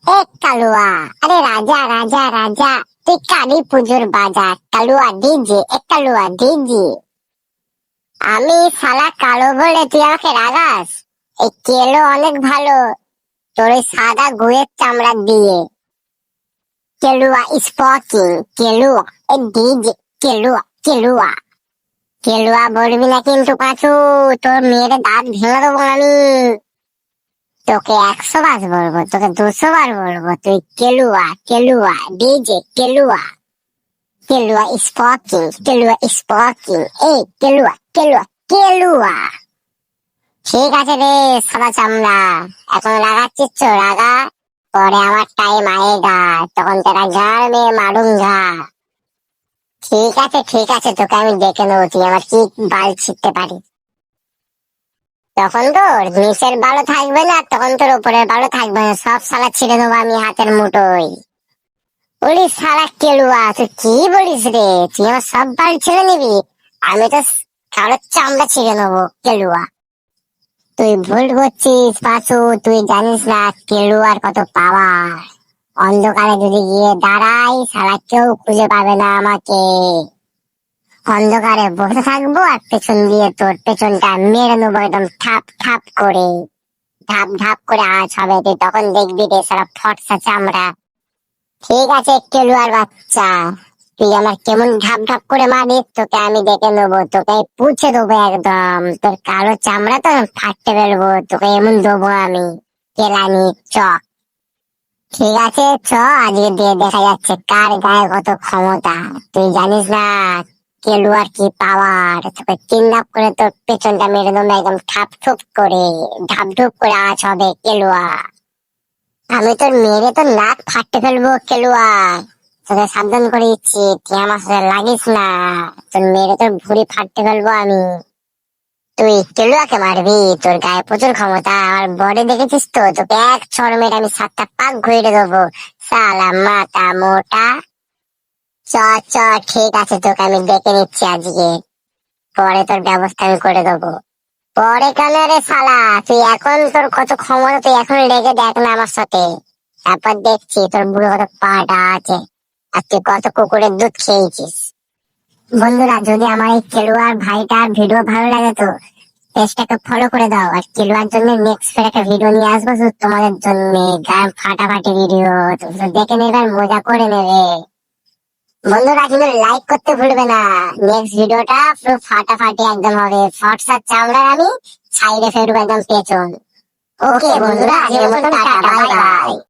এক কালুয়া, আরে রাজা রাজা রাজা, তুই কালী পুজোর বাজা কালুয়া ডিজে, এক কালুয়া ডিজে। আমি শালা কালো বলে তুই আমাকে রাগাস? এই কেলো অনেক ভালো তোর ওই সাদা গুয়ের চামড়া দিয়ে। কেলুয়া স্পোকিং, কেলুয়া এ ডিজে, কেলুয়া কেলুয়া। কেলুয়া বলবি না কিন্তু পাঁচু, তোর মেয়ের দাঁত ভেঙে দেবো আমি। তোকে 100 বার বলবো, তোকে 200 বার বলবো, তুই কেলুয়া কেলুয়া ডিজে কেলুয়া। কেলুয়া স্পোকিং, কেলুয়া স্পোকিং, এই কেলুয়া কেলুয়া কেলুয়া। ঠিক আছে রে সাদা চামড়া, এখন রাগাচ্ছিস তো রাগা, পরে আমার টাইম আয়েগা, তখন তেরা গাড় মে মারুঙ্গা। ঠিক আছে তোকে আমি দেখে নেবো তুই আমার কি বাল ছিঁড়তে পারিস। তখন তোর নিচের বালও থাকবে না, তখন তোর উপরের বালও থাকবে না, সব শালা ছিঁড়ে নেবো আমি হাতের মুঠোয়। বলিস শালা কেলুয়া, তুই কি বলিস রে? তুই আমার সব বাল ছিঁড়ে নিবি? আমি তো কারোর চামড়া ছিঁড়ে নেবো কেলুয়া। তুই ভুল করছিস পাঁচু, তুই জানিস না কেলুয়ার কত পাওয়ার। অন্ধকারে যদি গিয়ে দাঁড়াই শালা কেউ খুঁজে পাবে না আমাকে। অন্ধকারে বসে থাকবো আর পেছন দিয়ে তোর পেছনটা মেরে নেবো একদম ঠাপ ঠাপ করে। ধাপ ধাপ করে আওয়াজ হবে, তুই তখন দেখবি রে সারা ফর্সা চামড়া। ঠিক আছে কেলুয়ার বাচ্চা, তুই আমার কেমন ঢাপ ঢাপ করে মারিস তোকে আমি দেখে নেবো, তোকে পুছে দেবো একদম, তোর কালো চামড়া তো ফাটতে ফেলবো, তোকে এমন দেবো আমি কেলানি চক। ঠিক আছে চ, আজকে দিয়ে দেখা যাচ্ছে কার গায়ে কত ক্ষমতা। তুই জানিস না কেলুয়ার কি পাওয়ার, তোকে কিডন্যাপ করে তোর পেছনটা মেরে দেবো একদম ঠাপ ঠুপ করে, ঢাপ ঢুপ করে আওয়াজ হবে কেলুয়া। আমি তোর মেরে তোর নাক ফাটতে ফেলবো কেলুয়া, তোকে সাবধান করে দিচ্ছি, তুই আমার সাথে লাগিস না, তোর মেরে তোর ভুঁড়ি ফাটতে ফেলবো আমি। তুই কেলুয়াকে মারবি? তোর গায়ে প্রচুর ক্ষমতা, আমার বডি দেখেছিস তো, তোকে এক চড় মেরে আমি 7টা পাক ঘুরে দেবো শালা মাথা মোটা। চ চ, ঠিক আছে তোকে আমি দেখে নিচ্ছি আজকে, পরে তোর ব্যবস্থা আমি করে দেবো। পরে কেন রে শালা, তুই এখন তোর কত ক্ষমতা, তুই এখন লেগে দেখ না আমার সাথে, তারপর দেখছি তোর বুড়ো কত পাটা আছে, আর তুই কত কুকুরের দুধ খেয়েছিস। বন্ধুরা যদি আমার এই কেলুয়ার ভাইটার ভিডিও ভালো লাগে তো পেজটাকে ফলো করে দাও, আর কেলুয়ার জন্য নেক্সট ফের একটা ভিডিও নিয়ে আসবো শুধু তোমাদের জন্য, গান ফাটাফাটি ভিডিও, তুমি তো দেখে নেবে আর মজা করে নেবে। বন্ধুরা কিন্তু লাইক করতে ভুলবে না, নেক্সট ভিডিওটা পুরো ফাটাফাটি একদম হবে, ফর্সা চামড়ার আমি সাইডে ফেরবো একদম পেছন। ওকে বন্ধুরা, আজকের মতন টাটা, বাই বাই।